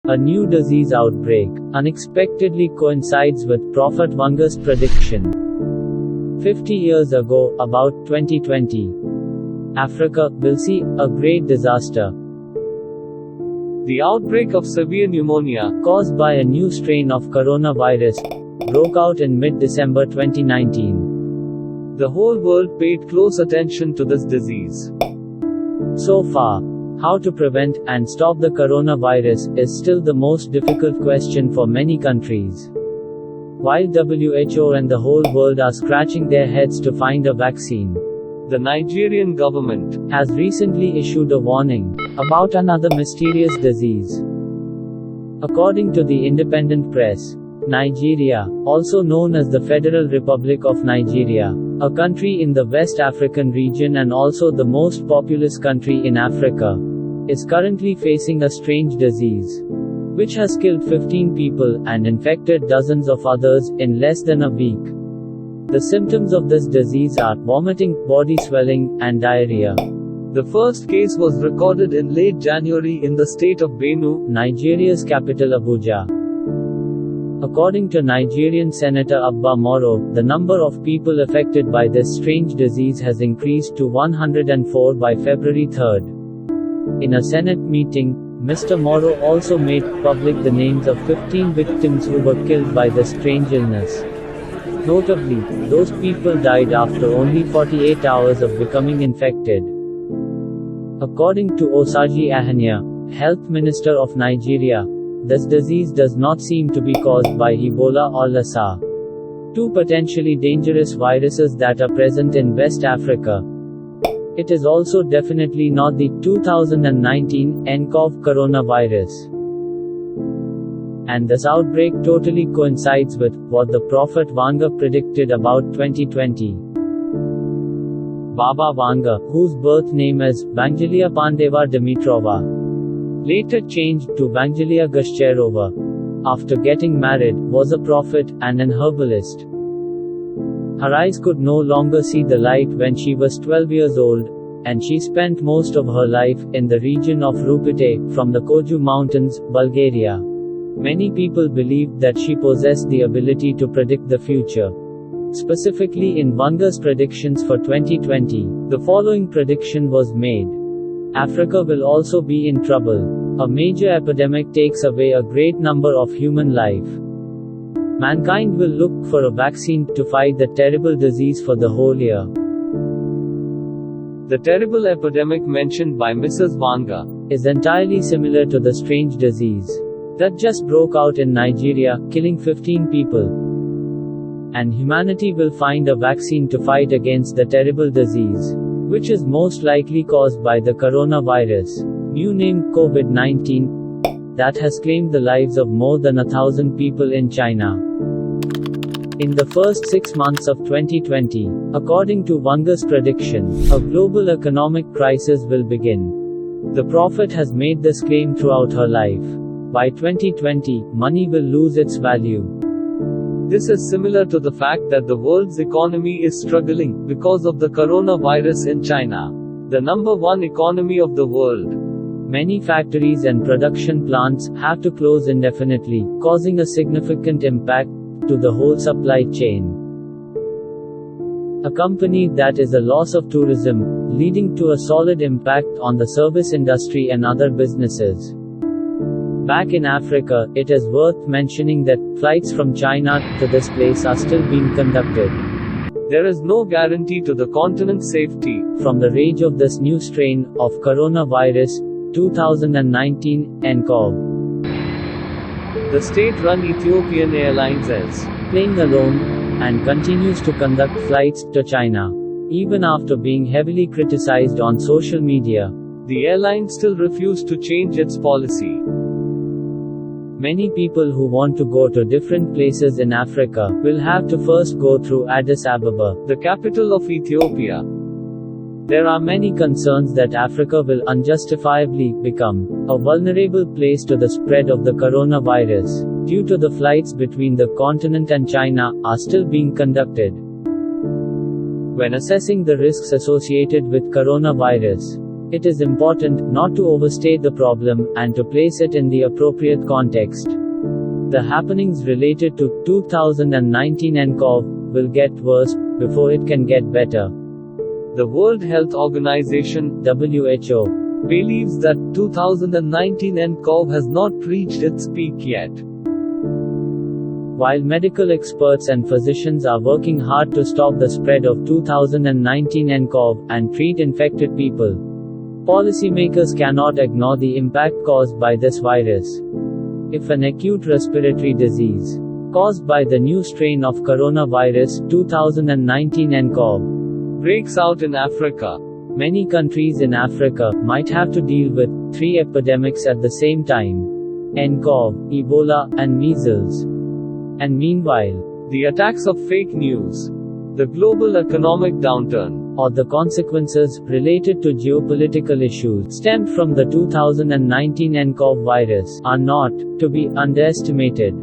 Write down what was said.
A new disease outbreak unexpectedly coincides with Prophet Vanga's prediction. 50 years ago, about 2020, Africa will see a great disaster. The outbreak of severe pneumonia, caused by a new strain of coronavirus, broke out in mid-December 2019. The whole world paid close attention to this disease. So far, how to prevent and stop the coronavirus is still the most difficult question for many countries. While WHO and the whole world are scratching their heads to find a vaccine, the Nigerian government has recently issued a warning about another mysterious disease. According to the independent press, Nigeria, also known as the Federal Republic of Nigeria, a country in the West African region and also the most populous country in Africa, is currently facing a strange disease, which has killed 15 people and infected dozens of others in less than a week. The symptoms of this disease are vomiting, body swelling, and diarrhea. The first case was recorded in late January in the state of Benue, Nigeria's capital Abuja. According to Nigerian Senator Abba Moro, the number of people affected by this strange disease has increased to 104 by February 3rd. In a Senate meeting, Mr. Moro also made public the names of 15 victims who were killed by the strange illness. Notably, those people died after only 48 hours of becoming infected. According to Osaji Ahania, Health Minister of Nigeria, this disease does not seem to be caused by Ebola or Lassa, two potentially dangerous viruses that are present in West Africa. It is also definitely not the 2019 nCoV coronavirus. And this outbreak totally coincides with what the Prophet Vanga predicted about 2020. Baba Vanga, whose birth name is Vangelia Pandeva Dimitrova, later changed to Vangelia Gashcherova, after getting married, was a prophet and an herbalist. Her eyes could no longer see the light when she was 12 years old, and she spent most of her life in the region of Rupite, from the Koju Mountains, Bulgaria. Many people believed that she possessed the ability to predict the future. Specifically in Vanga's predictions for 2020, the following prediction was made. Africa will also be in trouble. A major epidemic takes away a great number of human life. Mankind will look for a vaccine to fight the terrible disease for the whole year. The terrible epidemic mentioned by Mrs. Vanga is entirely similar to the strange disease that just broke out in Nigeria, killing 15 people. And humanity will find a vaccine to fight against the terrible disease, which is most likely caused by the coronavirus, new name COVID-19, that has claimed the lives of more than 1,000 people in China. In the first 6 months of 2020, according to Vanga's prediction, a global economic crisis will begin. The Prophet has made this claim throughout her life. By 2020, money will lose its value. This is similar to the fact that the world's economy is struggling because of the coronavirus in China, the number one economy of the world. Many factories and production plants have to close indefinitely, causing a significant impact to the whole supply chain. Accompanied that is a loss of tourism, leading to a solid impact on the service industry and other businesses. Back in Africa, it is worth mentioning that flights from China to this place are still being conducted. There is no guarantee to the continent's safety from the rage of this new strain of coronavirus 2019 nCoV. The state-run Ethiopian Airlines is playing alone and continues to conduct flights to China. Even after being heavily criticized on social media, the airline still refused to change its policy. Many people who want to go to different places in Africa will have to first go through Addis Ababa, the capital of Ethiopia. There are many concerns that Africa will unjustifiably become a vulnerable place to the spread of the coronavirus, due to the flights between the continent and China are still being conducted. When assessing the risks associated with coronavirus, It is important not to overstate the problem and to place it in the appropriate context. The happenings related to 2019 nCoV will get worse before it can get better. The World Health Organization (WHO) believes that 2019 nCoV has not reached its peak yet. While medical experts and physicians are working hard to stop the spread of 2019 nCoV and treat infected people, policymakers cannot ignore the impact caused by this virus. If an acute respiratory disease caused by the new strain of coronavirus 2019 nCoV breaks out in Africa, many countries in Africa might have to deal with 3 epidemics at the same time: nCoV, Ebola, and measles. And meanwhile, the attacks of fake news, the global economic downturn, or the consequences related to geopolitical issues stemmed from the 2019 nCoV virus are not to be underestimated.